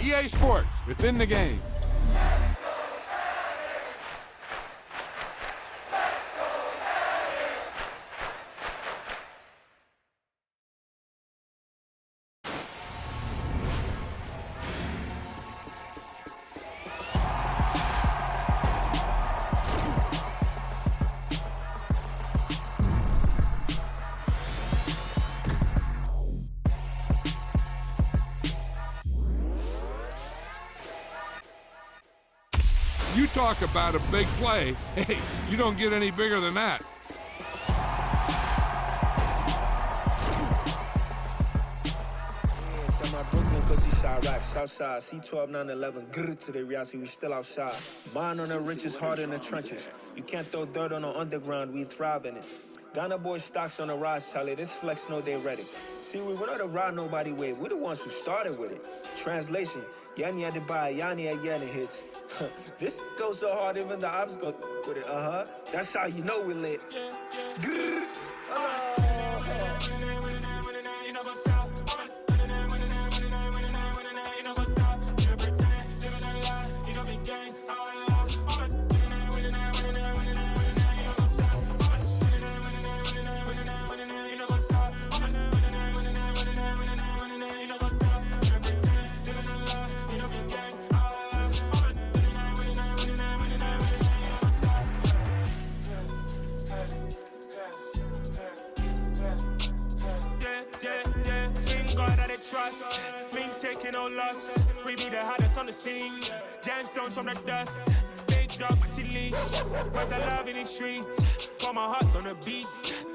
EA Sports, within the game. You talk about a big play. Hey, you don't get any bigger than that. Brooklyn, cause he shot racks outside. C12, 911, grrr to the reality, we still outside. Mine on the richest, heart in the trenches. You can't throw dirt on the underground, we thrive in it. Ghana boys stocks on the rise, Charlie. This flex know they ready. See, we were not the ride nobody with. We're the ones who started with it. Translation, Yani had to buy, Yani had Yana hits. This goes so hard, even the ops go with it. That's how you know we lit. Grrr. Trust, we ain't taking no loss. We be the hottest on the scene. Gemstones from the dust. Big dog, but leash. Where's the love in the streets? Pour my heart on the beat.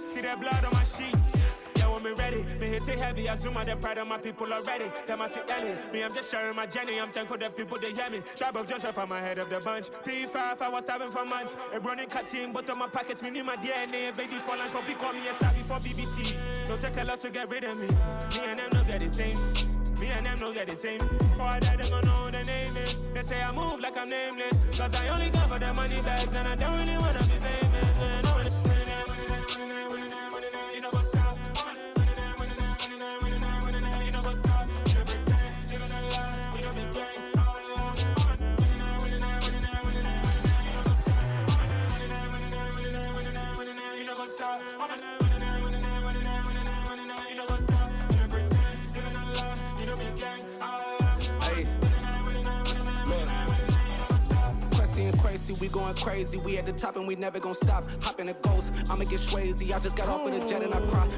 See that blood on my sheets. Yeah, when me ready, me hit it heavy. I zoom out the pride of my people already. Them I see Ellie. Me, I'm just sharing my journey. I'm thankful that people they hear me. Tribe of Joseph, I'm ahead of the bunch. P5, I was starving for months. A running cutscene, but on my pockets, me need my DNA. Baby for lunch, but we call me a star before BBC. Don't take a lot to get rid of me. Me and them no get the same. Me and them no get the same. Boy, that they gon' know who the name is. They say I move like I'm nameless. Cause I only go for the money bags. And I don't really wanna be famous. Man. You know what's up. You know what's up. You pretend, living a lie. We don't be gang. You know what's up. Crazy, we going crazy. We at the top and we never gon' stop. Hop in the ghost, I'ma get swayzy. I just got off with a jet and I cry.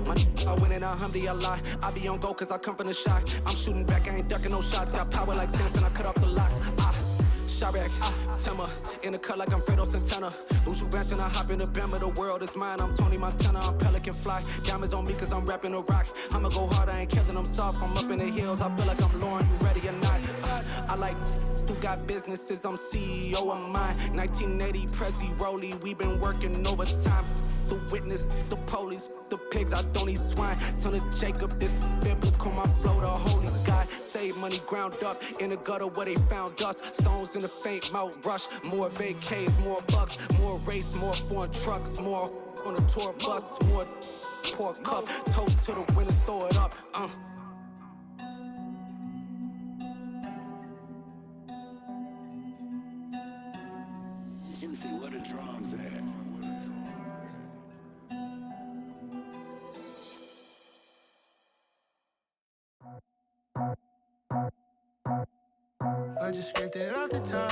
I win in a Humvee, I lie. I be on go cause I come from the shot. I'm shooting back, I ain't ducking no shots. Got power like Samson, I cut off the locks. Sharek, Timmer, in the cut like I'm Fredo Santana. Buju Banton, I hop in the Bama, the world is mine. I'm Tony Montana, I'm Pelican Fly. Diamonds on me cause I'm rapping a rock. I'ma go hard, I ain't killing them soft. I'm up in the hills, I feel like I'm Lauren, you ready or not? I like who got businesses, I'm CEO of mine. 1980 Prezi Rollie, we been working overtime. The witness, the police, the pigs, I don't eat swine. Son of Jacob, this biblical, my flow, the holy God. Save money ground up in the gutter where they found us. Stones in the faint mouth rush. More vacays, more bucks, more race, more foreign trucks, more on a tour bus, more pour cup. Toast to the winners, throw it up. Juicy, where the drums at? I just scraped it off the top,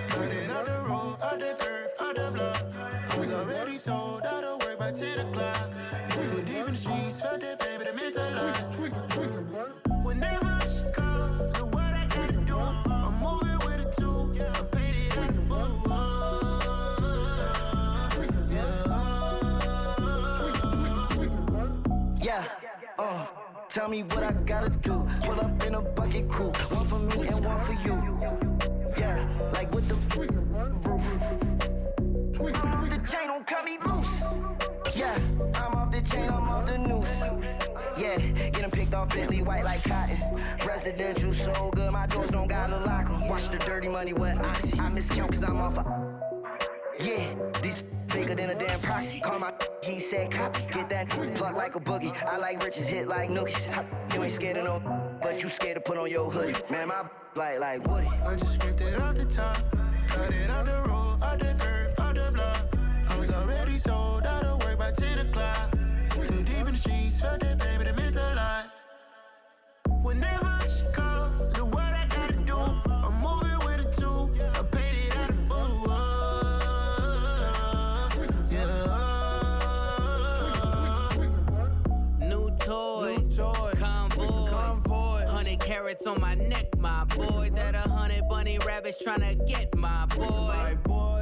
cut it out the road, out the curve, out the block. I was already sold, out of work by 10 o'clock. Too deep in the streets, felt that pain, but it meant a lot. Whenever she calls, know what I gotta do. I'm moving with a tool, I paid it out the full. Yeah, tell me what I gotta do. Pull up in a bucket coupe, one for me and one for you. Yeah, like with the roof. I'm off the chain, don't cut me loose. Yeah, I'm off the chain, I'm off the noose. Yeah, getting picked off Bentley, white like cotton. Residential so good, my doors don't gotta lock 'em. Watch the dirty money with Oxy. I miscount cause I'm off a. Yeah, these bigger than a damn proxy. Call my he said copy. Get that plug like a boogie. I like riches, hit like nookies. You ain't scared of no, but but you scared to put on your hoodie. Man, my like Woody. I just scraped it off the top, cut it out the road, out the curve, out the block. I was already sold out of work by 10 o'clock. Too deep in the streets, felt that baby, that meant a lot. Whenever she calls, do what I gotta do. I'm moving with a two, I paid it out of full. Yeah. New toys, convoys, 100 carats on my neck, my boy. That 100 bunny rabbits tryna get my boy.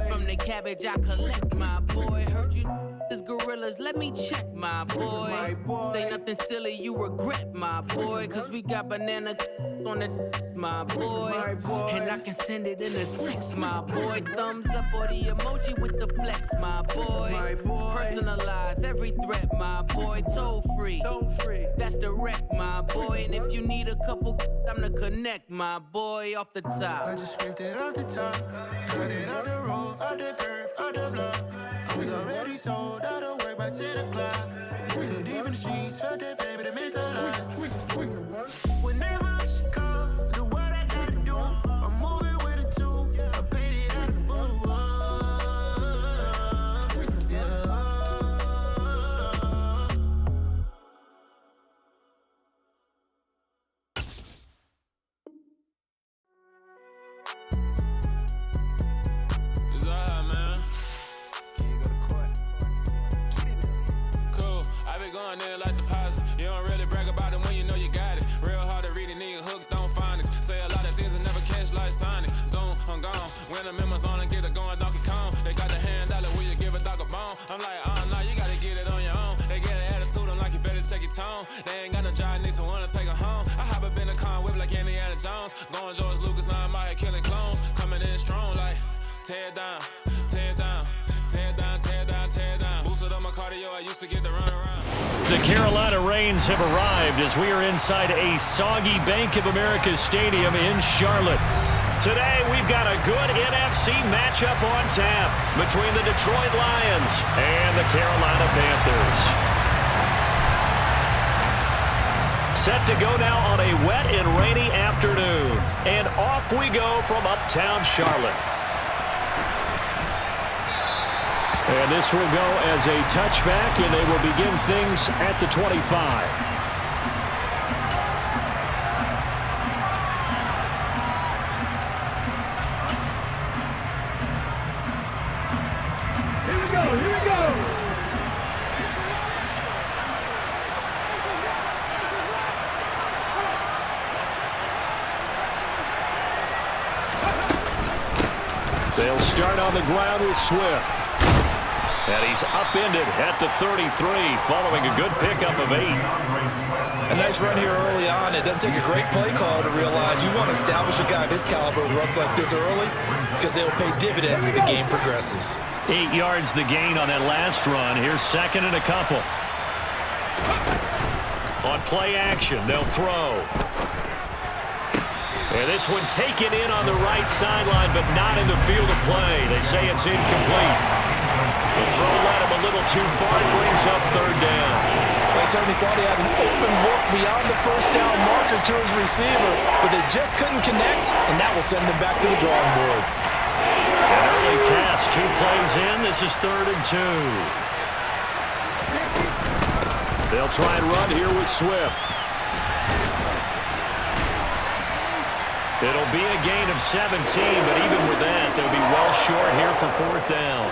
From the cabbage I collect, my boy. Heard you is gorillas, let me check, my boy. Say nothing silly, you regret, my boy. Cause we got banana on the my boy. And I can send it in a text, my boy. Thumbs up or the emoji with the flex, my boy. Personalize every threat, my boy. Toll free, that's direct, my boy. And if you need a couple, I'm to connect, my boy, off the top. I just scraped it off the top, cut it out the road, out the curve, out the block. I was already sold out of work by 10 o'clock. Too deep in the streets, felt that baby, that meant a lot. Whenever she calls, do what I gotta do. I'm moving with a two, I paid it out of full. Yeah. It's alright, man. Cool, I been going there like deposit. You don't really brag about it when you know you got it. Real hard to read a nigga hooked on phonics. Say a lot of things and never catch like Sonic. Zoom, I'm gone. When the members on and get it going Donkey Kong. They got the hand dollar, will you give a dog a bone? I'm like, nah, you gotta get it on your own. They get an attitude, I'm like, you better check your tone. They ain't got no job, need someone to take her home. I hop up in the car, whip like Indiana Jones. Going George Lucas, now I'm out here killing clones. Coming in strong like, tear down, tear down, tear down, tear down, tear down. Boosted up my cardio, I used to get to run around. The Carolina Rains have arrived as we are inside a soggy Bank of America Stadium in Charlotte. Today, we've got a good NFC matchup on tap between the Detroit Lions and the Carolina Panthers. Set to go now on a wet and rainy afternoon. And off we go from uptown Charlotte. And this will go as a touchback, and they will begin things at the 25. They'll start on the ground with Swift. And he's upended at the 33 following a good pickup of 8. A nice run here early on. It doesn't take a great play caller to realize you want to establish a guy of his caliber with runs like this early because they'll pay dividends as the game progresses. 8 yards the gain on that last run. Here's second and a couple. On play action, they'll throw. And this one taken in on the right sideline, but not in the field of play. They say it's incomplete. The throw led him a little too far. It brings up third down. They certainly thought he had an open look beyond the first down marker to his receiver, but they just couldn't connect, and that will send them back to the drawing board. An early task, 2 plays in. This is 3rd and 2. They'll try and run here with Swift. It'll be a gain of 17, but even with that, they'll be well short here for 4th down.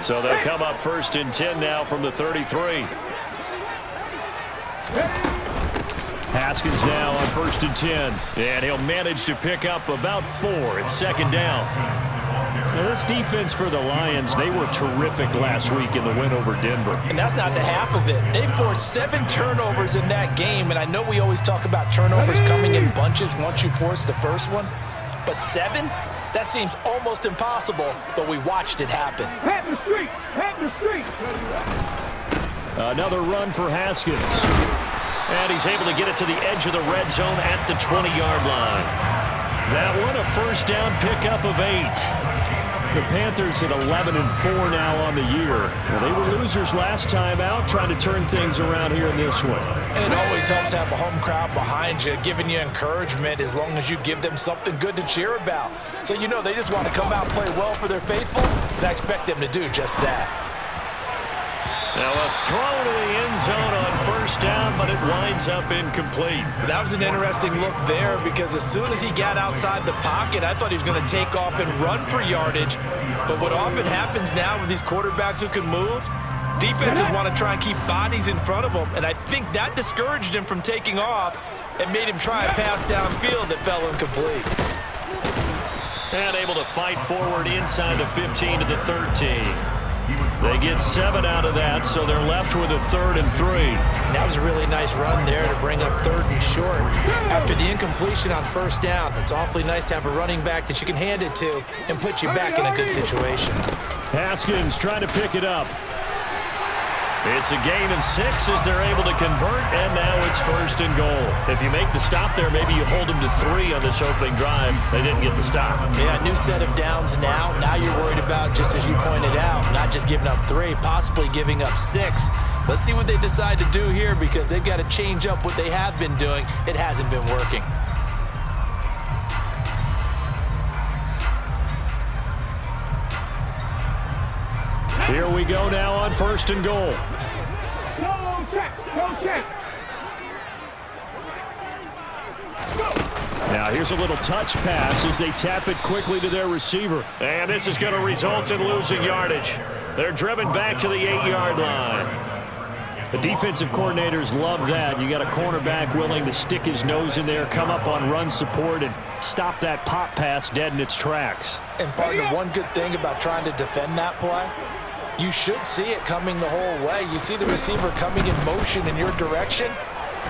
So they'll come up 1st and 10 now from the 33. Haskins now on 1st and 10. And he'll manage to pick up about 4 at 2nd down. Now this defense for the Lions, they were terrific last week in the win over Denver. And that's not the half of it. They forced 7 turnovers in that game, and I know we always talk about turnovers coming in bunches once you force the first one, but 7? That seems almost impossible, but we watched it happen. Head in the streets! Head in the streets! Another run for Haskins. And he's able to get it to the edge of the red zone at the 20-yard line. That one, a first down pickup of 8. The Panthers at 11-4 now on the year. Well, they were losers last time out, trying to turn things around here in this one. And it always helps to have a home crowd behind you, giving you encouragement as long as you give them something good to cheer about. So you know they just want to come out and play well for their faithful, and I expect them to do just that. Now a throw to the end zone on first down, but it winds up incomplete. That was an interesting look there because as soon as he got outside the pocket, I thought he was going to take off and run for yardage. But what often happens now with these quarterbacks who can move, defenses want to try and keep bodies in front of them, and I think that discouraged him from taking off and made him try a pass downfield that fell incomplete. And able to fight forward inside the 15 to the 13. They get 7 out of that, so they're left with a 3rd and 3. That was a really nice run there to bring up 3rd and short. After the incompletion on first down, it's awfully nice to have a running back that you can hand it to and put you back in a good situation. Haskins trying to pick it up. It's a gain of 6 as they're able to convert, and now it's 1st and goal. If you make the stop there, maybe you hold them to 3 on this opening drive. They didn't get the stop. Yeah, new set of downs now. Now you're worried about, just as you pointed out, not just giving up 3, possibly giving up 6. Let's see what they decide to do here because they've got to change up what they have been doing. It hasn't been working. Here we go now on 1st and goal. Now here's a little touch pass as they tap it quickly to their receiver. And this is going to result in losing yardage. They're driven back to the 8-yard line. The defensive coordinators love that. You got a cornerback willing to stick his nose in there, come up on run support, and stop that pop pass dead in its tracks. And partner, one good thing about trying to defend that play, you should see it coming the whole way. You see the receiver coming in motion in your direction.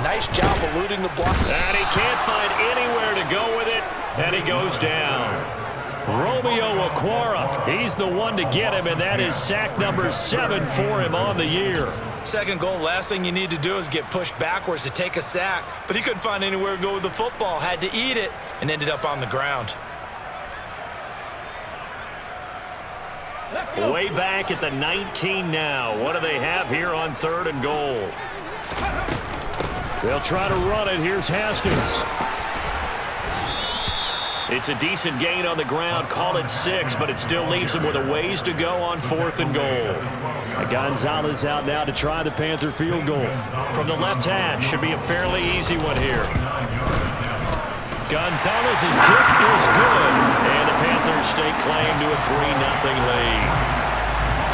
Nice job eluding the block. And he can't find anywhere to go with it, and he goes down. Romeo Okwara, he's the one to get him, and that is sack number 7 for him on the year. Second goal, last thing you need to do is get pushed backwards to take a sack. But he couldn't find anywhere to go with the football, had to eat it, and ended up on the ground. Way back at the 19 now. What do they have here on 3rd and goal? They'll try to run it. Here's Haskins. It's a decent gain on the ground. Call it 6, but it still leaves him with a ways to go on 4th and goal. Gonzalez out now to try the Panther field goal. From the left hash, should be a fairly easy one here. Gonzalez's kick is good, and the Panthers stake claim to a 3-0 lead.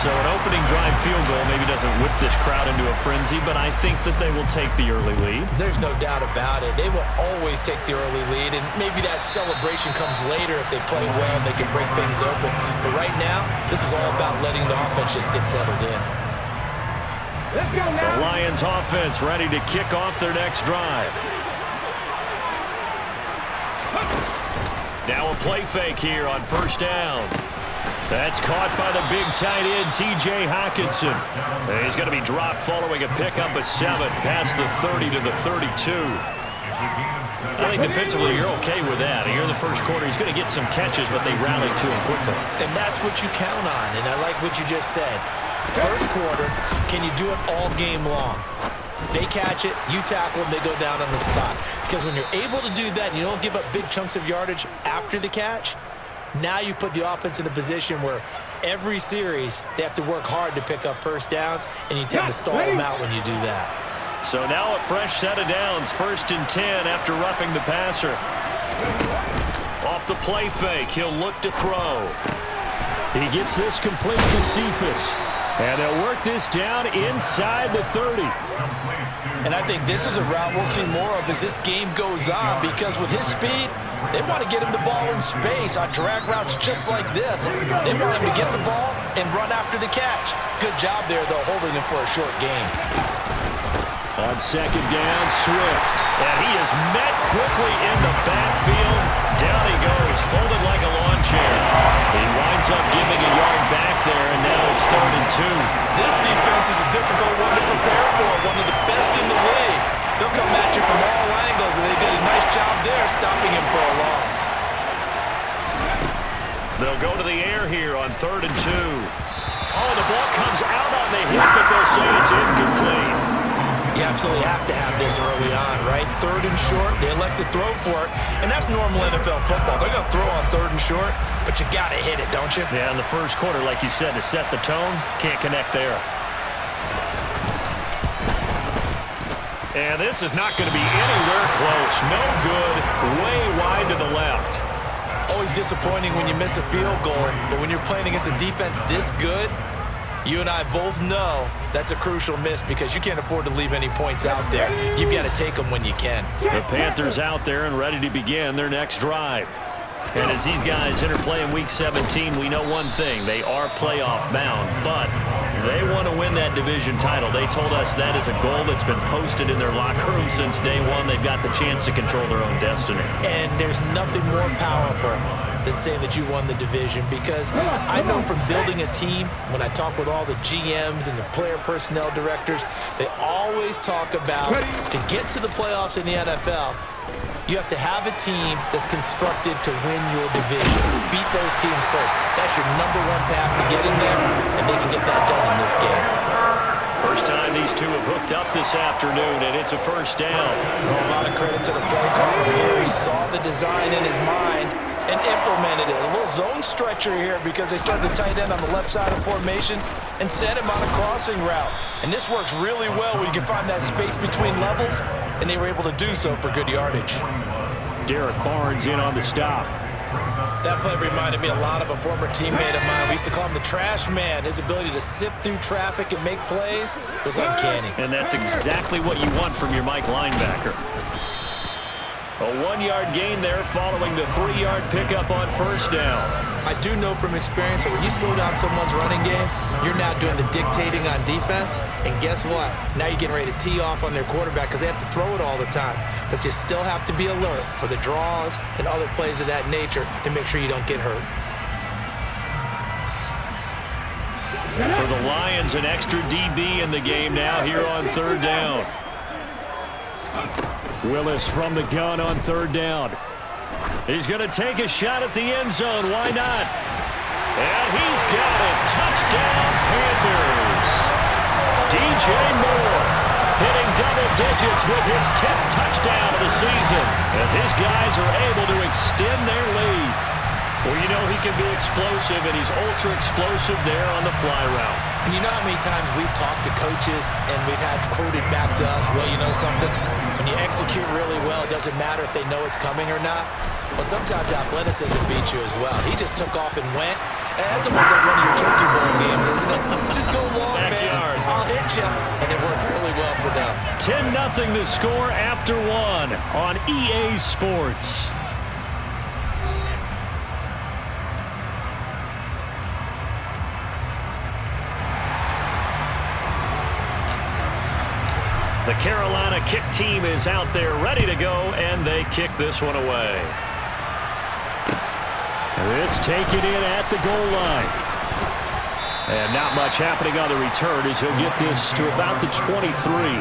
So an opening drive field goal maybe doesn't whip this crowd into a frenzy, but I think that they will take the early lead. There's no doubt about it. They will always take the early lead, and maybe that celebration comes later if they play well and they can break things open. But right now, this is all about letting the offense just get settled in. The Lions offense ready to kick off their next drive. Now a play fake here on 1st down. That's caught by the big tight end, T.J. Hockenson. He's going to be dropped following a pickup of 7 past the 30 to the 32. I think defensively you're okay with that. Here in the first quarter, he's going to get some catches, but they rally to him quickly. And that's what you count on, and I like what you just said. First quarter, can you do it all game long? They catch it, you tackle them, they go down on the spot. Because when you're able to do that and you don't give up big chunks of yardage after the catch, now you put the offense in a position where every series they have to work hard to pick up first downs, and you tend to stall them out when you do that. So now a fresh set of downs, 1st and 10 after roughing the passer. Off the play fake, he'll look to throw. He gets this complete to Cephas. And they'll work this down inside the 30. And I think this is a route we'll see more of as this game goes on, because with his speed, they want to get him the ball in space on drag routes just like this. They want him to get the ball and run after the catch. Good job there, though, holding him for a short gain. On 2nd down, Swift. And he is met quickly in the backfield. Down he goes, folded like a lawn chair. He winds up giving a yard back there, and now it's 3rd and 2. This defense defense is a difficult one to prepare for, one of the best in the league. They'll come at you from all angles, and they did a nice job there stopping him for a loss. They'll go to the air here on 3rd and 2. Oh, the ball comes out on the hit, but they'll say it's incomplete. You absolutely have to have this early on, right? 3rd and short, they elect to throw for it, and that's normal NFL football. They're going to throw on 3rd and short, but you've got to hit it, don't you? Yeah, in the first quarter, like you said, to set the tone, can't connect there. And this is not going to be anywhere close. No good, way wide to the left. Always disappointing when you miss a field goal, but when you're playing against a defense this good, you and I both know that's a crucial miss because you can't afford to leave any points out there. You've got to take them when you can. The Panthers out there and ready to begin their next drive. And as these guys interplay in Week 17, we know one thing. They are playoff bound, but they want to win that division title. They told us that is a goal that's been posted in their locker room since day one. They've got the chance to control their own destiny. And there's nothing more powerful than saying that you won the division, because I know from building a team, when I talk with all the GMs and the player personnel directors, they always talk about to get to the playoffs in the NFL, you have to have a team that's constructed to win your division. Beat those teams first. That's your #1 path to getting there, and they can get that done in this game. First time these two have hooked up this afternoon, and it's a first down. A lot of credit to the play caller here. He saw the design in his mind and implemented it. A little zone stretcher here because they started the tight end on the left side of formation and sent him on a crossing route. And this works really well when you can find that space between levels, and they were able to do so for good yardage. Derek Barnes in on the stop. That play reminded me a lot of a former teammate of mine. We used to call him the trash man. His ability to sift through traffic and make plays was uncanny. And that's exactly what you want from your Mike linebacker. A 1-yard gain there following the 3-yard pickup on first down. I do know from experience that when you slow down someone's running game, you're now doing the dictating on defense. And guess what? Now you're getting ready to tee off on their quarterback because they have to throw it all the time. But you still have to be alert for the draws and other plays of that nature to make sure you don't get hurt. For the Lions, an extra DB in the game now here on 3rd down. Willis from the gun on 3rd down. He's going to take a shot at the end zone. Why not? And he's got it. Touchdown, Panthers. DJ Moore hitting double digits with his 10th touchdown of the season as his guys are able to extend their lead. Well, you know he can be explosive, and he's ultra explosive there on the fly route. And you know how many times we've talked to coaches and we've had quoted back to us, well, you know something? When you execute really well, it doesn't matter if they know it's coming or not. Well, sometimes athleticism beats you as well. He just took off and went. And that's almost like one of your turkey bowl games, isn't it? Just go long, Backyard. man. I'll hit you. And it worked really well for them. 10-0 the score after 1 on EA Sports. The Carolina kick team is out there ready to go, and they kick this one away. This taken in at the goal line. And not much happening on the return as he'll get this to about the 23.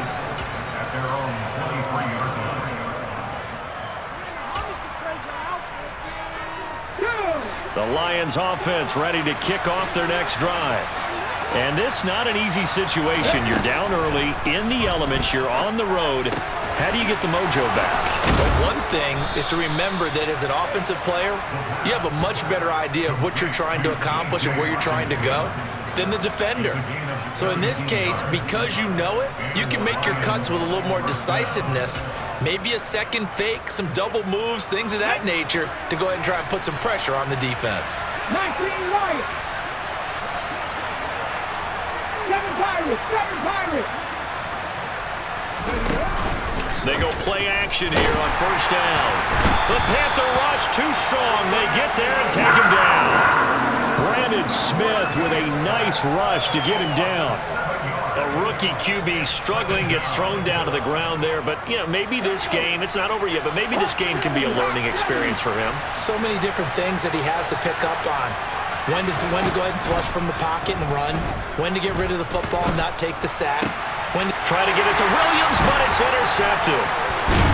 The Lions offense ready to kick off their next drive. And this not an easy situation. You're down early, in the elements, you're on the road. How do you get the mojo back? Well, one thing is to remember that as an offensive player, you have a much better idea of what you're trying to accomplish and where you're trying to go than the defender. So in this case, because you know it, you can make your cuts with a little more decisiveness, maybe a second fake, some double moves, things of that nature, to go ahead and try and put some pressure on the defense. 19 Lions. 7 Pirates. 7 Pirates. They go play action here on first down. The Panther rush too strong. They get there and take him down. Brandon Smith with a nice rush to get him down. A rookie QB struggling, gets thrown down to the ground there. But, you know, maybe this game, it's not over yet, but maybe this game can be a learning experience for him. So many different things that he has to pick up on. When to go ahead and flush from the pocket and run. When to get rid of the football and not take the sack. When to try to get it to Williams, but it's intercepted.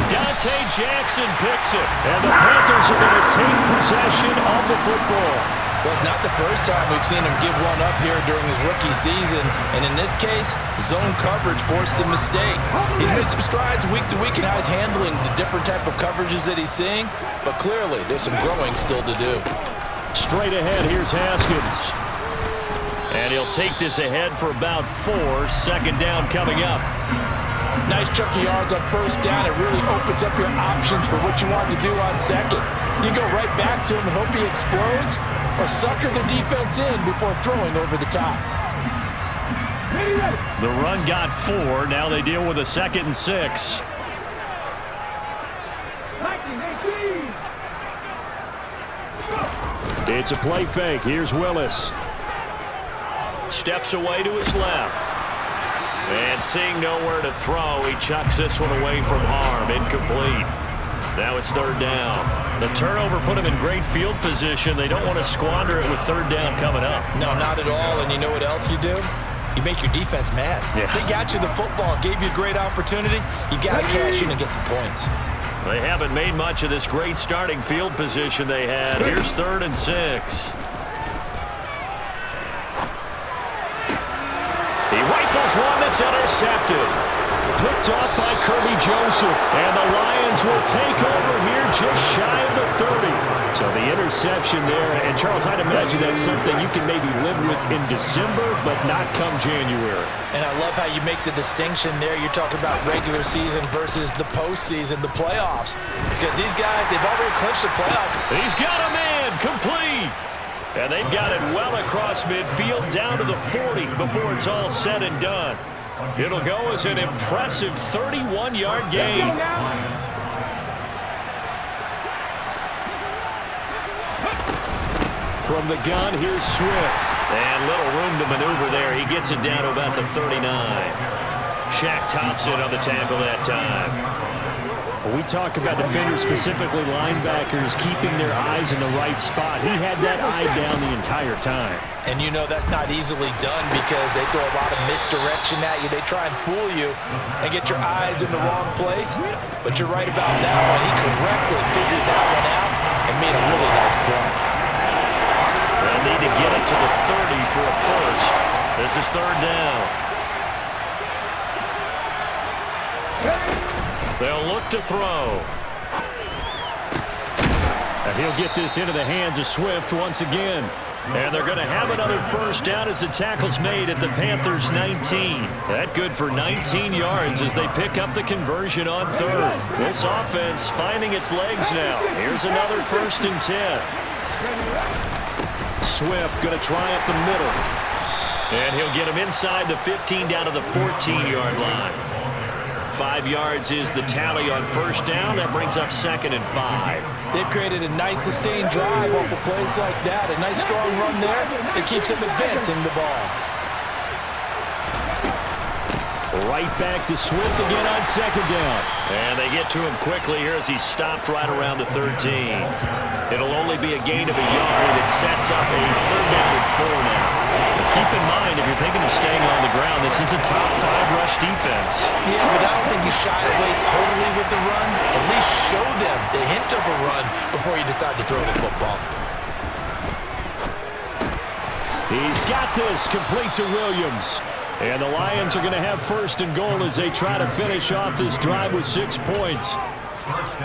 Dante Jackson picks it, and the Panthers are going to take possession of the football. Well, it's not the first time we've seen him give one up here during his rookie season, and in this case, zone coverage forced the mistake. He's made some strides week to week in how he's handling the different type of coverages that he's seeing, but clearly there's some growing still to do. Straight ahead, here's Haskins. And he'll take this ahead for about 4. Second down coming up. Nice chunk of yards on first down. It really opens up your options for what you want to do on second. You go right back to him and hope he explodes, or sucker the defense in before throwing over the top. The run got 4. Now they deal with a 2nd and 6. It's a play fake. Here's Willis. Steps away to his left. And seeing nowhere to throw, he chucks this one away from harm. Incomplete. Now it's 3rd down. The turnover put him in great field position. They don't want to squander it with 3rd down coming up. No, not at all. And you know what else you do? You make your defense mad. Yeah. They got you the football, gave you a great opportunity. You got to cash in and get some points. They haven't made much of this great starting field position they had. Here's 3rd and 6. He rifles one that's intercepted. Picked off by Kirby Joseph. And the Lions will take over here just shy of the 30. So the interception there. And, Charles, I'd imagine that's something you can maybe live with in December, but not come January. And I love how you make the distinction there. You're talking about regular season versus the postseason, the playoffs. Because these guys, they've already clinched the playoffs. He's got a man complete. And they've got it well across midfield down to the 40 before it's all said and done. It'll go as an impressive 31-yard gain. From the gun, here's Swift. And little room to maneuver there. He gets it down to about the 39. Shaq Thompson on the tackle that time. We talk about defenders, specifically linebackers, keeping their eyes in the right spot. He had that eye down the entire time. And you know that's not easily done because they throw a lot of misdirection at you. They try and fool you and get your eyes in the wrong place. But you're right about that one. He correctly figured that one out and made a really nice play. They'll need to get it to the 30 for a first. This is 3rd down. They'll look to throw. And he'll get this into the hands of Swift once again. And they're going to have another first down as the tackle's made at the Panthers' 19. That good for 19 yards as they pick up the conversion on 3rd. This offense finding its legs now. Here's another 1st and 10. Swift going to try up the middle. And he'll get him inside the 15 down to the 14-yard line. 5 yards is the tally on first down. That brings up 2nd and 5. They've created a nice sustained drive off of plays like that. A nice strong run there. It keeps them advancing the ball. Right back to Swift again on 2nd down. And they get to him quickly here as he's stopped right around the 13. It'll only be a gain of a yard, and it sets up a 3rd down and 4 now. Keep in mind, if you're thinking of staying on the ground, this is a top 5 rush defense. Yeah, but I don't think you shy away totally with the run. At least show them the hint of a run before you decide to throw the football. He's got this complete to Williams. And the Lions are going to have 1st and goal as they try to finish off this drive with 6 points.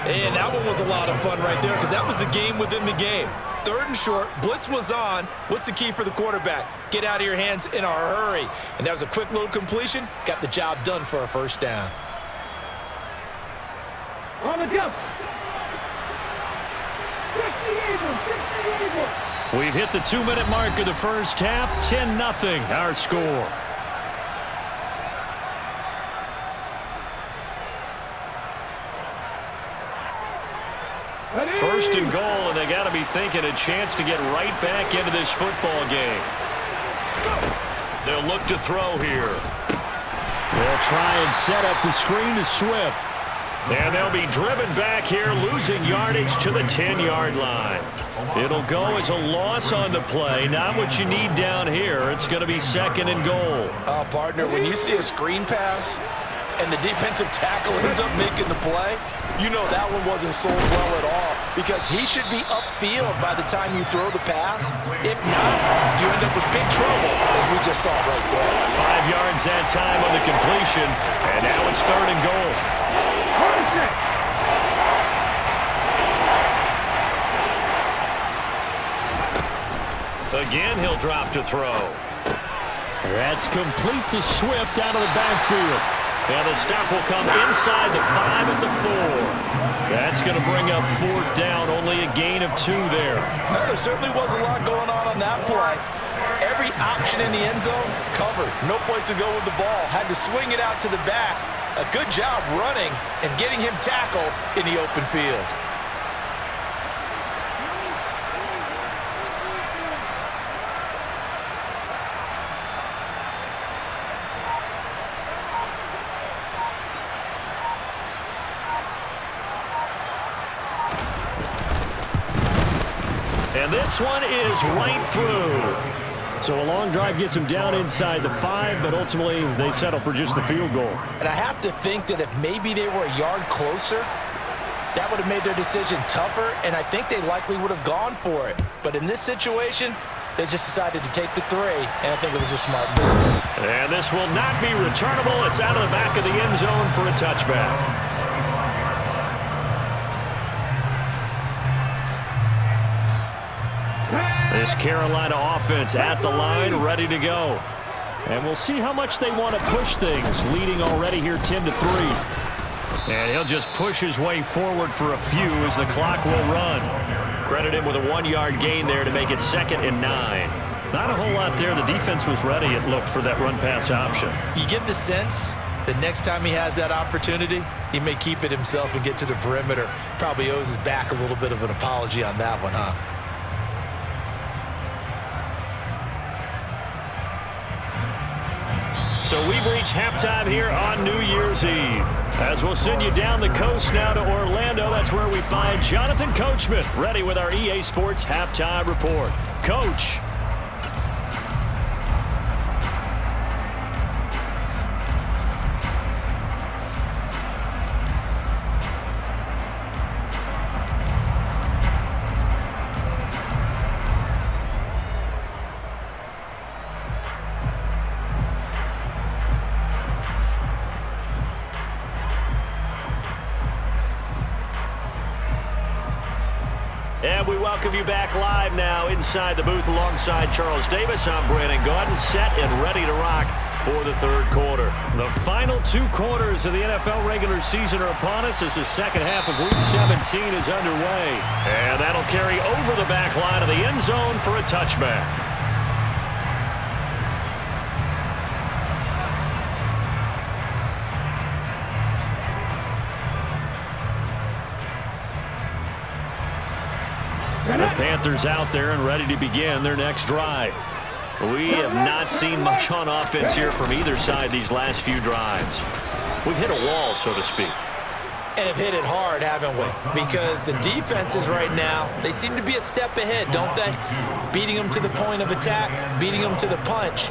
And that one was a lot of fun right there because that was the game within the game. 3rd and short, blitz was on. What's the key for the quarterback? Get out of your hands in a hurry. And that was a quick little completion. Got the job done for a 1st down. On the jump. We've hit the 2-minute mark of the first half. 10-0 our score. First and goal, and they got to be thinking a chance to get right back into this football game. They'll look to throw here. They'll try and set up the screen to Swift. And they'll be driven back here, losing yardage to the 10-yard line. It'll go as a loss on the play. Not what you need down here. It's going to be 2nd and goal. Partner, when you see a screen pass and the defensive tackle ends up making the play, you know that one wasn't sold well at all because he should be upfield by the time you throw the pass. If not, you end up with big trouble, as we just saw right there. 5 yards that time on the completion, and now it's 3rd and goal. Again, he'll drop to throw. That's complete to Swift out of the backfield. And the stop will come inside the 5 at the 4. That's going to bring up 4th down, only a gain of 2 there. Well, there certainly was a lot going on that play. Every option in the end zone covered. No place to go with the ball. Had to swing it out to the back. A good job running and getting him tackled in the open field. And this one is right through. So a long drive gets him down inside the 5, but ultimately they settle for just the field goal. And I have to think that if maybe they were a yard closer, that would have made their decision tougher, and I think they likely would have gone for it. But in this situation, they just decided to take the 3, and I think it was a smart move. And this will not be returnable. It's out of the back of the end zone for a touchback. This Carolina offense at the line, ready to go. And we'll see how much they want to push things, leading already here 10-3. And he'll just push his way forward for a few as the clock will run. Credit him with a 1-yard gain there to make it 2nd and 9. Not a whole lot there. The defense was ready, it looked, for that run-pass option. You get the sense that next time he has that opportunity, he may keep it himself and get to the perimeter. Probably owes his back a little bit of an apology on that one, huh? So we've reached halftime here on New Year's Eve. As we'll send you down the coast now to Orlando, that's where we find Jonathan Coachman, ready with our EA Sports Halftime Report. Coach. And we welcome you back live now inside the booth alongside Charles Davis. I'm Brandon Gaudin, set and ready to rock for the 3rd quarter. The final 2 quarters of the NFL regular season are upon us as the second half of Week 17 is underway. And that'll carry over the back line of the end zone for a touchback. The Panthers out there and ready to begin their next drive. We have not seen much on offense here from either side these last few drives. We've hit a wall, so to speak. And have hit it hard, haven't we? Because the defenses right now, they seem to be a step ahead, don't they? Beating them to the point of attack, beating them to the punch.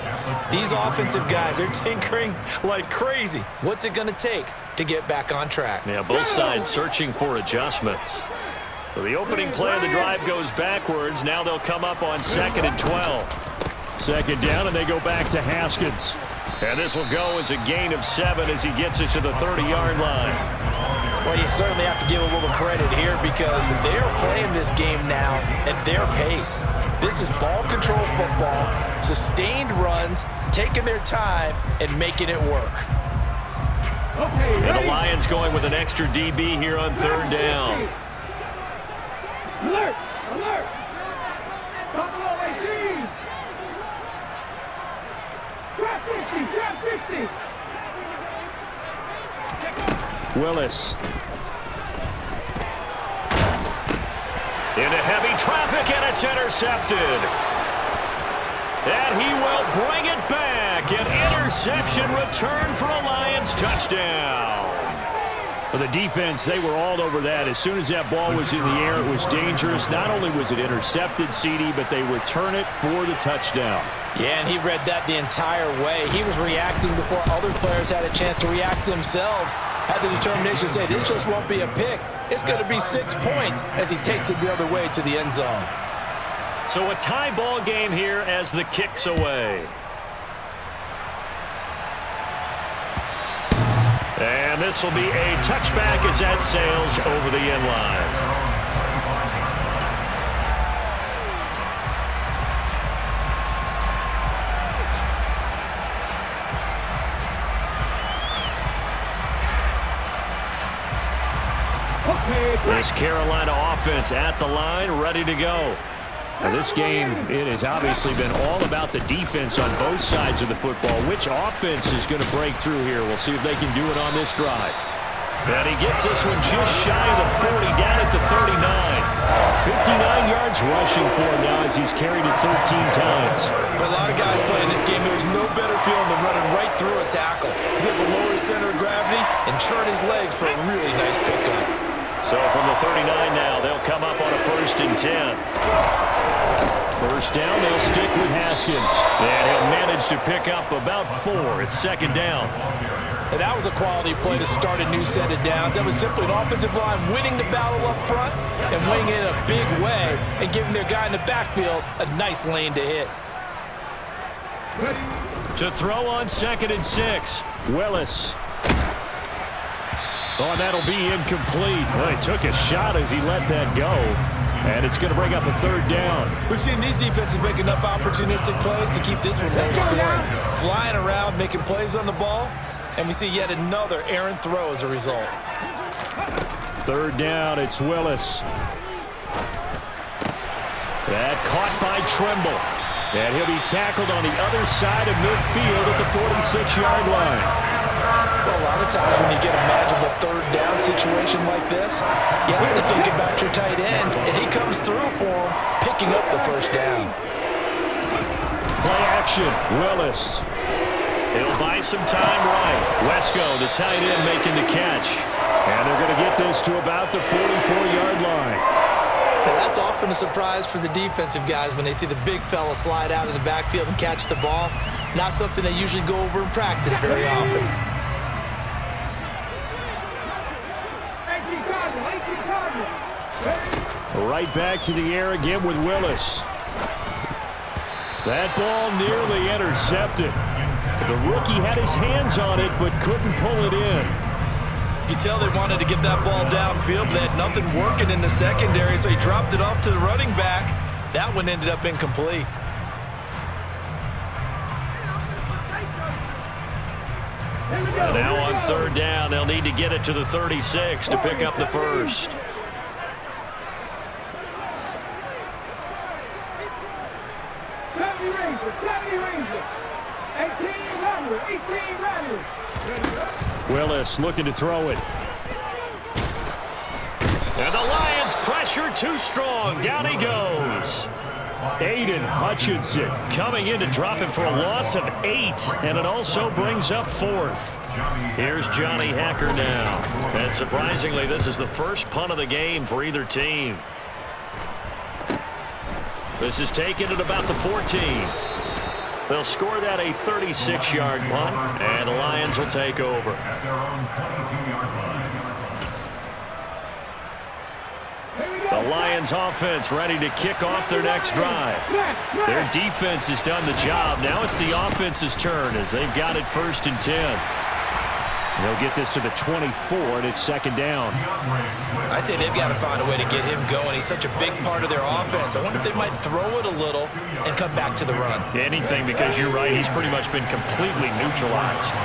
These offensive guys are tinkering like crazy. What's it going to take to get back on track? Yeah, both sides searching for adjustments. So the opening play of the drive goes backwards. Now they'll come up on 2nd and 12. 2nd down, and they go back to Haskins. And this will go as a gain of 7 as he gets it to the 30-yard line. Well, you certainly have to give a little credit here because they are playing this game now at their pace. This is ball control football, sustained runs, taking their time, and making it work. And the Lions going with an extra DB here on 3rd down. Alert! Alert! Top of the team! Drop 50! Drop 50! Willis. Into heavy traffic, and it's intercepted. And he will bring it back. An interception return for a Lions touchdown. The defense, they were all over that. As soon as that ball was in the air, it was dangerous. Not only was it intercepted, CD, but they return it for the touchdown. Yeah, and he read that the entire way. He was reacting before other players had a chance to react themselves. Had the determination to say, this just won't be a pick. It's going to be 6 points as he takes it the other way to the end zone. So a tie ball game here as the kick's away. And this will be a touchback as that sails over the end line. This Carolina offense at the line, ready to go. Now this game, it has obviously been all about the defense on both sides of the football. Which offense is going to break through here? We'll see if they can do it on this drive. And he gets this one just shy of the 40, down at the 39. 59 yards rushing for him now as he's carried it 13 times. For a lot of guys playing this game, there's no better feeling than running right through a tackle. He's able to lower his center of gravity and churn his legs for a really nice pickup. So from the 39 now, they'll come up on a 1st and 10. First down, they'll stick with Haskins. And he'll manage to pick up about 4. It's 2nd down. And that was a quality play to start a new set of downs. That was simply an offensive line winning the battle up front and winning it in a big way and giving their guy in the backfield a nice lane to hit. To throw on 2nd and 6, Willis. Oh, and that'll be incomplete. Well, he took a shot as he let that go. And it's going to bring up a 3rd down. We've seen these defenses make enough opportunistic plays to keep this one low scoring. Flying around, making plays on the ball. And we see yet another errant throw as a result. 3rd down, it's Willis. That caught by Trimble. And he'll be tackled on the other side of midfield at the 46-yard line. Well, a lot of times when you get a manageable 3rd down situation like this, you have to think about your tight end, and he comes through for him, picking up the 1st down. Play action, Willis. He'll buy some time right. Wesco, the tight end, making the catch. And they're going to get this to about the 44-yard line. Now, that's often a surprise for the defensive guys when they see the big fella slide out of the backfield and catch the ball. Not something they usually go over in practice very often. Right back to the air again with Willis. That ball nearly intercepted. The rookie had his hands on it but couldn't pull it in. You can tell they wanted to get that ball downfield. They had nothing working in the secondary, so he dropped it off to the running back. That one ended up incomplete. And now on 3rd down, they'll need to get it to the 36 to pick up the 1st. Willis looking to throw it. And the Lions pressure too strong. Down he goes. Aiden Hutchinson coming in to drop him for a loss of 8. And it also brings up 4th. Here's Johnny Hacker now. And surprisingly, this is the first punt of the game for either team. This is taken at about the 14. They'll score that a 36-yard punt, and the Lions will take over. The Lions offense ready to kick off their next drive. Their defense has done the job. Now it's the offense's turn as they've got it 1st and 10. They'll get this to the 24, and it's 2nd down. I'd say they've got to find a way to get him going. He's such a big part of their offense. I wonder if they might throw it a little and come back to the run. Anything, because you're right, he's pretty much been completely neutralized.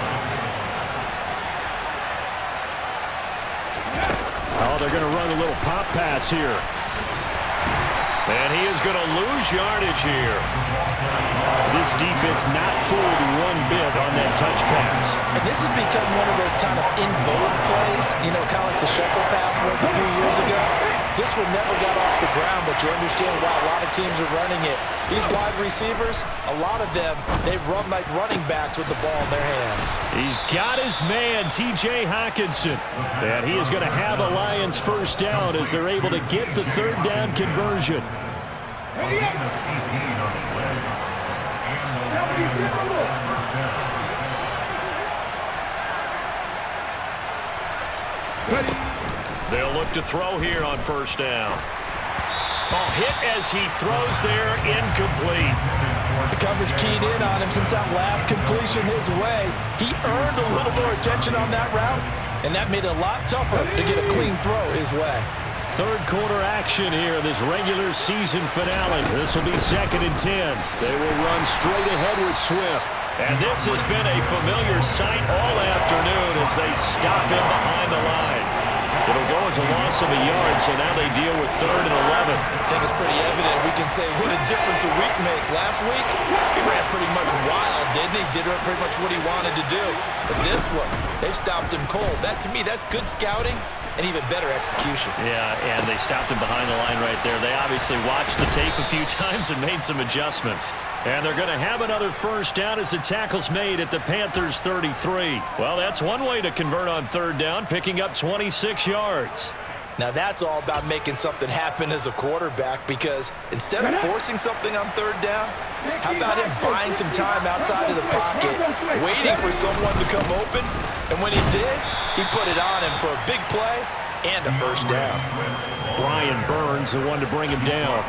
Oh, they're going to run a little pop pass here. And he is going to lose yardage here. This defense not fooled one bit on that touch pass. And this has become one of those kind of in vogue plays, you know, kind of like the shuffle pass was a few years ago. This one never got off the ground, but you understand why a lot of teams are running it. These wide receivers, a lot of them, they run like running backs with the ball in their hands. He's got his man, T.J. Hockenson. And he is going to have a Lions first down as they're able to get the third down conversion. They'll look to throw here on first down. Oh, hit as he throws there, incomplete. The coverage keyed in on him since that last completion his way. He earned a little more attention on that route, and that made it a lot tougher to get a clean throw his way. Third quarter action here, this regular season finale. This will be 2nd and 10. They will run straight ahead with Swift. And this has been a familiar sight all afternoon as they stop him behind the line. It'll go as a loss of a yard, so now they deal with 3rd and 11. I think it's pretty evident. We can say what a difference a week makes. Last week, he ran pretty much wild, didn't he? Did pretty much what he wanted to do. But this one, they've stopped him cold. That, to me, that's good scouting and even better execution. Yeah, and they stopped him behind the line right there. They obviously watched the tape a few times and made some adjustments. And they're going to have another first down as the tackle's made at the Panthers' 33. Well, that's one way to convert on third down, picking up 26 yards. Now that's all about making something happen as a quarterback, because instead of forcing something on third down, how about him buying some time outside of the pocket, waiting for someone to come open, and when he did, he put it on him for a big play and a first down. Brian Burns, the one to bring him down.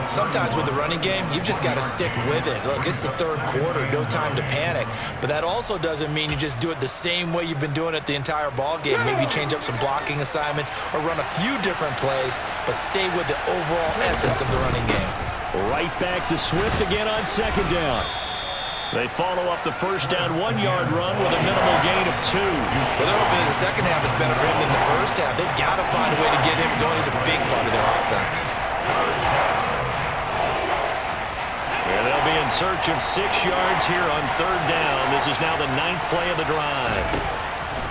Sometimes with the running game, you've just got to stick with it. Look, it's the third quarter, no time to panic. But that also doesn't mean you just do it the same way you've been doing it the entire ball game. Maybe change up some blocking assignments or run a few different plays, but stay with the overall essence of the running game. Right back to Swift again on 2nd down. They follow up the first down 1-yard run with a minimal gain of 2. Well, they're hoping the second half is better for him than the first half. They've got to find a way to get him going. He's a big part of their offense. Yeah, they'll be in search of 6 yards here on third down. This is now the 9th play of the drive.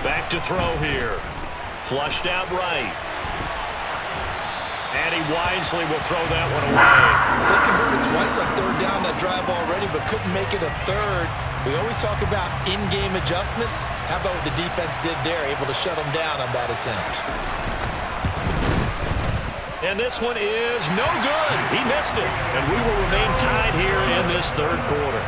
Back to throw here. Flushed out right. And he wisely will throw that one away. They converted twice on third down that drive already, but couldn't make it a third. We always talk about in-game adjustments. How about what the defense did there, able to shut them down on that attempt? And this one is no good. He missed it. And we will remain tied here in this third quarter.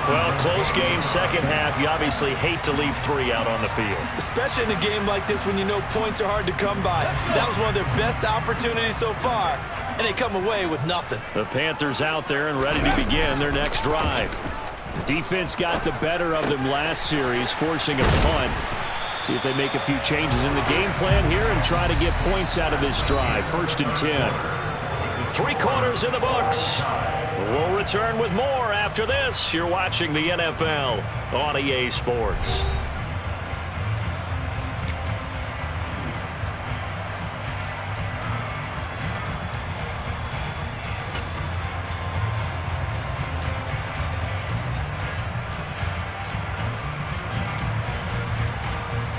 Well, close game, second half. You obviously hate to leave 3 out on the field. Especially in a game like this when you know points are hard to come by. That was one of their best opportunities so far, and they come away with nothing. The Panthers out there and ready to begin their next drive. Defense got the better of them last series, forcing a punt. See if they make a few changes in the game plan here and try to get points out of this drive. 1st and 10. 3 quarters in the books. We'll return with more after this. You're watching the NFL on EA Sports.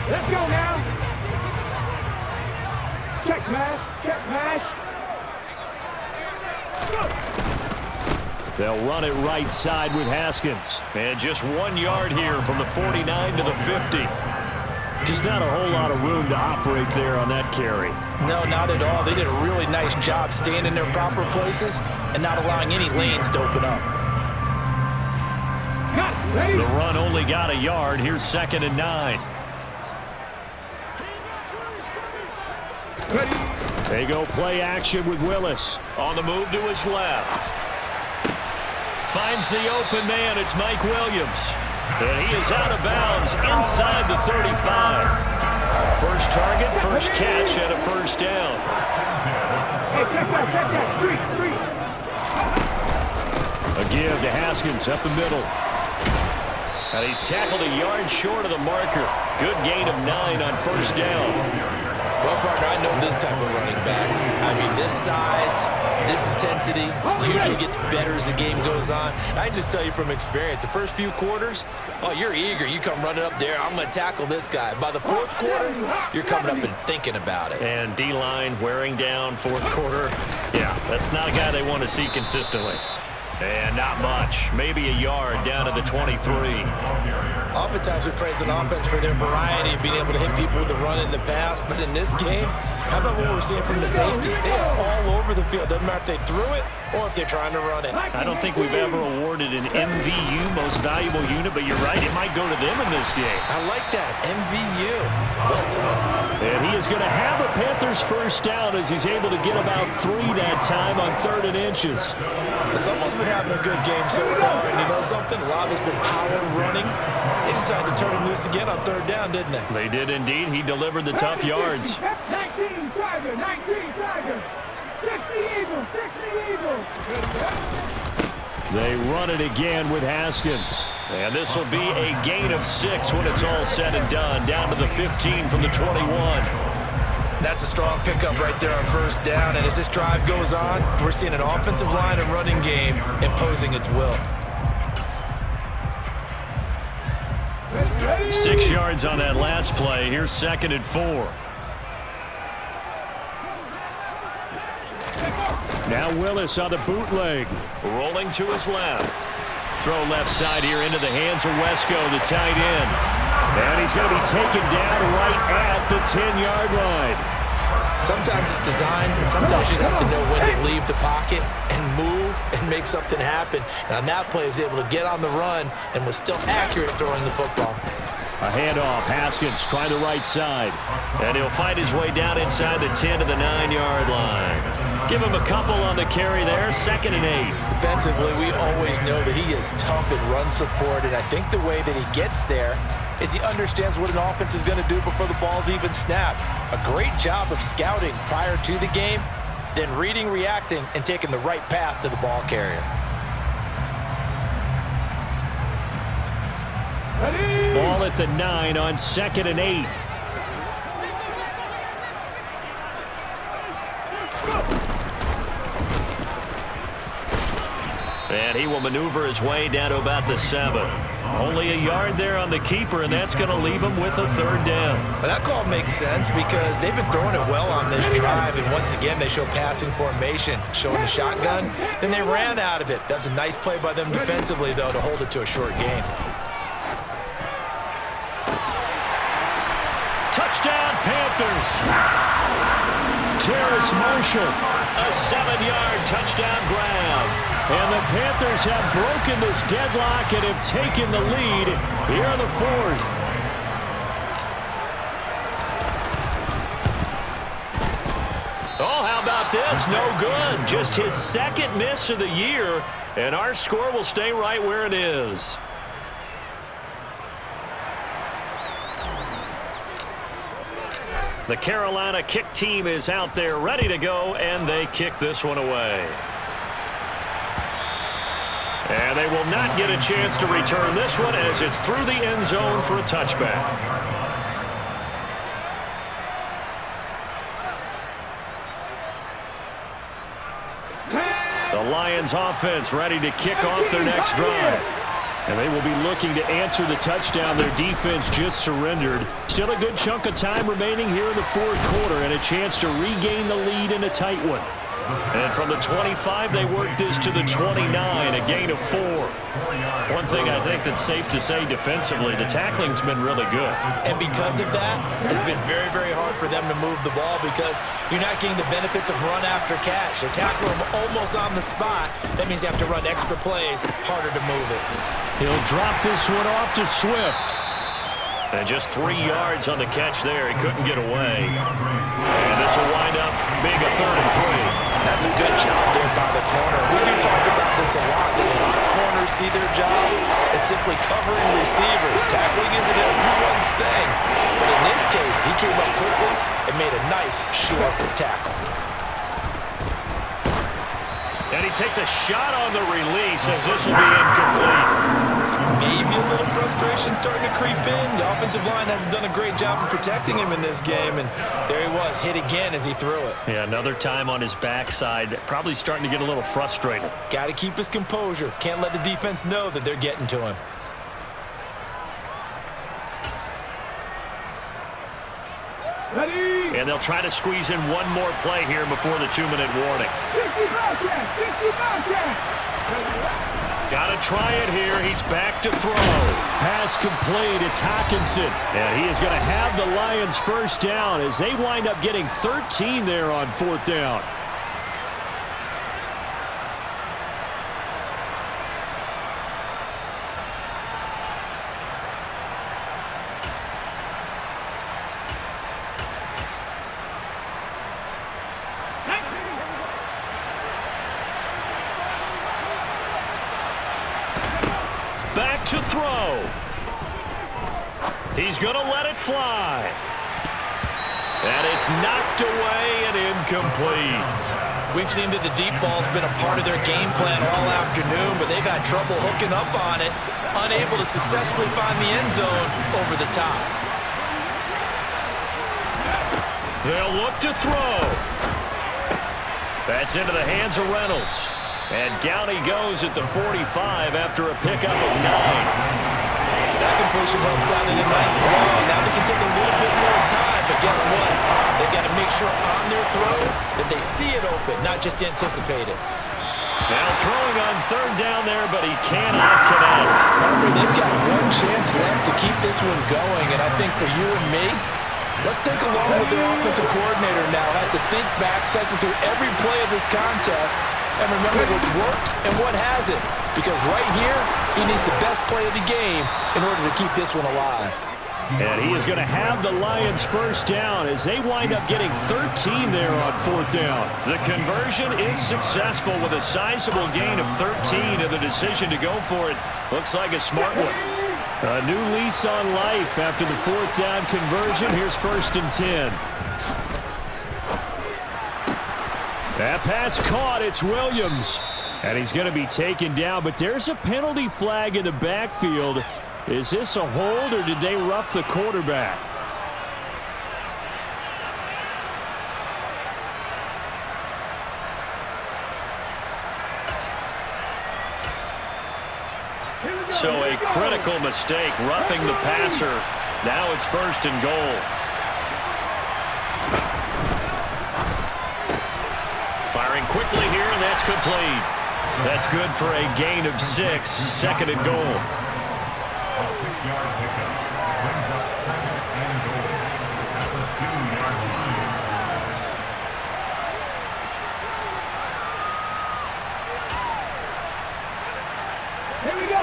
Let's go now. Check pass. Check pass. They'll run it right side with Haskins. And just 1 yard here from the 49 to the 50. Just not a whole lot of room to operate there on that carry. No, not at all. They did a really nice job staying in their proper places and not allowing any lanes to open up. The run only got a yard. Here's 2nd and 9. They go play action with Willis. On the move to his left. Finds the open man. It's Mike Williams. And he is out of bounds inside the 35. First target, first catch, and a first down. Hey, check that. Street. A give to Haskins up the middle. And he's tackled a yard short of the marker. Good gain of 9 on first down. Well, partner, I know this type of running back. I mean, this size, this intensity usually gets better as the game goes on. And I just tell you from experience, the first few quarters, oh, you're eager. You come running up there, I'm going to tackle this guy. By the fourth quarter, you're coming up and thinking about it. And D-line wearing down fourth quarter. Yeah, that's not a guy they want to see consistently. And not much. Maybe a yard down to the 23. Oftentimes we praise an offense for their variety of being able to hit people with the run in the pass. But in this game, how about what we're seeing from the safeties? They are all over the field. Doesn't matter if they threw it or if they're trying to run it. I don't think we've ever awarded an MVU, most valuable unit, but you're right, it might go to them in this game. I like that, MVU. Well done. And he is going to have a Panthers first down as he's able to get about 3 that time on 3rd and inches. Someone's been having a good game so far, and you know something? A lot of it's been power running. They decided to turn him loose again on 3rd down, didn't they? They did indeed. He delivered the tough yards. 19 Tiger, 19 Tiger. 60 Eagles, 60 Eagles. They run it again with Haskins. And this will be a gain of 6 when it's all said and done. Down to the 15 from the 21. That's a strong pickup right there on 1st down. And as this drive goes on, we're seeing an offensive line and running game imposing its will. 6 yards on that last play. Here's 2nd and 4. Now Willis on the bootleg. Rolling to his left. Throw left side here into the hands of Wesco, the tight end. And he's going to be taken down right at the 10-yard line. Sometimes it's designed, and sometimes you just have to know when to leave the pocket and move and make something happen. And on that play, he was able to get on the run and was still accurate at throwing the football. A handoff. Haskins trying the right side. And he'll find his way down inside the 10 to the 9-yard line. Give him a couple on the carry there. 2nd and 8. Defensively, we always know that he is tough in run support, and I think the way that he gets there is he understands what an offense is going to do before the ball's even snapped. A great job of scouting prior to the game, then reading, reacting, and taking the right path to the ball carrier. Ball at the 9 on 2nd and 8. And he will maneuver his way down to about the 7. Only a yard there on the keeper, and that's going to leave him with a 3rd down. But that call makes sense because they've been throwing it well on this drive, and once again they show passing formation, showing the shotgun. Then they ran out of it. That's a nice play by them defensively, though, to hold it to a short gain. Touchdown, Panthers. Terrace Marshall, a 7-yard touchdown grab. And the Panthers have broken this deadlock and have taken the lead here in the 4th. Oh, how about this? No good. Just his 2nd miss of the year, and our score will stay right where it is. The Carolina kick team is out there ready to go, and they kick this one away. And they will not get a chance to return this one as it's through the end zone for a touchback. The Lions offense ready to kick off their next drive. And they will be looking to answer the touchdown their defense just surrendered. Still a good chunk of time remaining here in the 4th quarter and a chance to regain the lead in a tight one. And from the 25, they work this to the 29, a gain of 4. One thing I think that's safe to say defensively, the tackling's been really good. And because of that, it's been very, very hard for them to move the ball because you're not getting the benefits of run after catch. They tackle them almost on the spot. That means you have to run extra plays, harder to move it. He'll drop this one off to Swift. And just 3 yards on the catch there. He couldn't get away. And this will wind up being a 3rd and 3. That's a good job there by the corner. We do talk about this a lot, that a lot of corners see their job as simply covering receivers. Tackling isn't everyone's thing. But in this case, he came up quickly and made a nice, short tackle. And he takes a shot on the release as this will be incomplete. Maybe a little frustrated frustration starting to creep in. The offensive line hasn't done a great job of protecting him in this game, and there he was, hit again as he threw it. Yeah, another time on his backside, probably starting to get a little frustrated. Got to keep his composure. Can't let the defense know that they're getting to him. And they'll try to squeeze in one more play here before the 2-minute warning. Got to try it here. He's back to throw. Pass complete. It's Hockenson. And he is going to have the Lions first down as they wind up getting 13 there on 4th down. Back to throw. He's going to let it fly. And it's knocked away and incomplete. We've seen that the deep ball's been a part of their game plan all afternoon, but they've had trouble hooking up on it, unable to successfully find the end zone over the top. They'll look to throw. That's into the hands of Reynolds. And down he goes at the 45 after a pickup of 9. That completion helps out in a nice way. Now they can take a little bit more time, but guess what? They've got to make sure on their throws that they see it open, not just anticipate it. Now throwing on 3rd down there, but he cannot connect. They've got one chance left to keep this one going, and I think for you and me, let's think along with their offensive coordinator now. Has to think back, cycle through every play of this contest, and remember what's worked and what hasn't. Because right here, he needs the best play of the game in order to keep this one alive. And he is going to have the Lions first down as they wind up getting 13 there on 4th down. The conversion is successful with a sizable gain of 13, and the decision to go for it looks like a smart one. A new lease on life after the 4th down conversion. Here's 1st and 10. That pass caught. It's Williams. And he's going to be taken down, but there's a penalty flag in the backfield. Is this a hold, or did they rough the quarterback? So a critical mistake, roughing the passer. Now it's 1st and goal. Firing quickly here, and that's complete. That's good for a gain of 6, 2nd and goal. Here we go.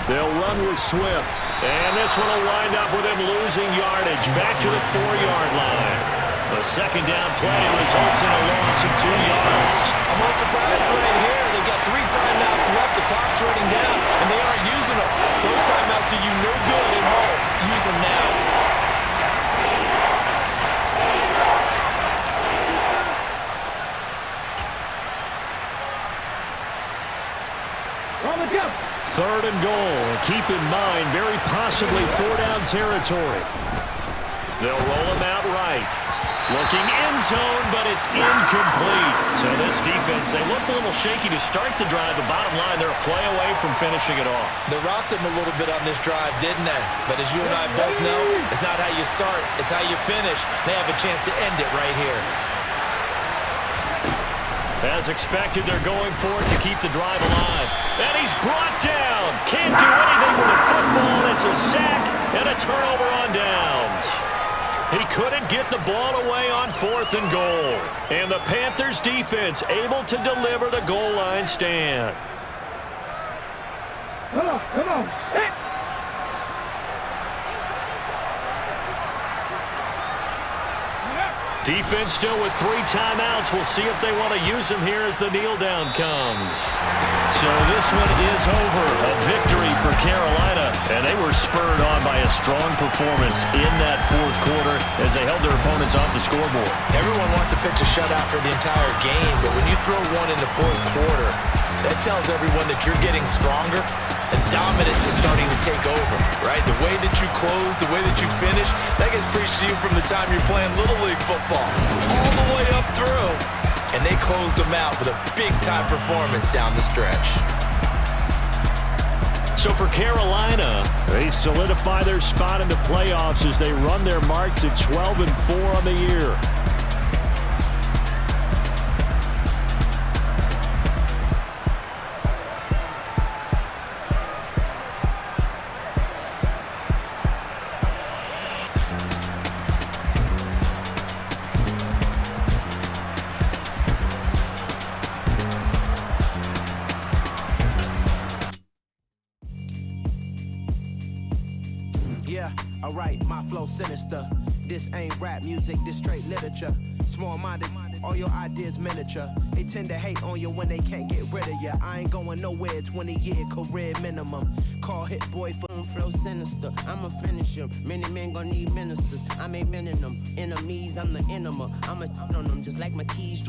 They'll run with Swift. And this one will wind up with him losing yardage. Back to the 4-yard line. The 2nd down play results in a loss of 2 yards. I'm not surprised right here. They've got 3 timeouts left. The clock's running down, and they aren't using them. Those timeouts do you no good at home. Use them now. On the jump. 3rd and goal. And keep in mind, very possibly 4-down territory. They'll roll him out right. Looking end zone, but it's incomplete. So this defense, they looked a little shaky to start the drive, but bottom line, they're a play away from finishing it off. They rocked them a little bit on this drive, didn't they? But as you and I both know, it's not how you start, it's how you finish. They have a chance to end it right here. As expected, they're going for it to keep the drive alive. And he's brought down. Can't do anything with the football. It's a sack and a turnover on downs. He couldn't get the ball away on 4th and goal. And the Panthers defense able to deliver the goal line stand. Come on, come on. Hey. Defense still with 3 timeouts. We'll see if they want to use them here as the kneel down comes. So this one is over. A victory for Carolina, and they were spurred on by a strong performance in that fourth quarter as they held their opponents off the scoreboard. Everyone wants to pitch a shutout for the entire game, but when you throw one in the fourth quarter, that tells everyone that you're getting stronger and dominance is starting to take over, right? The way that you close, the way that you finish, that gets preached to you from the time you're playing Little League football all the way up through. And they closed them out with a big-time performance down the stretch. So for Carolina, they solidify their spot in the playoffs as they run their mark to 12-4 on the year. Yeah, alright, my flow sinister. This ain't rap music, this straight literature. Small-minded, all your ideas miniature. They tend to hate on you when they can't get rid of you. I ain't going nowhere, 20-year career minimum. Call hit boy for flow sinister. I'ma finish him. Many men gon' need ministers. I ain't men in them. Enemies, I'm the enema. I'ma on them just like my keys.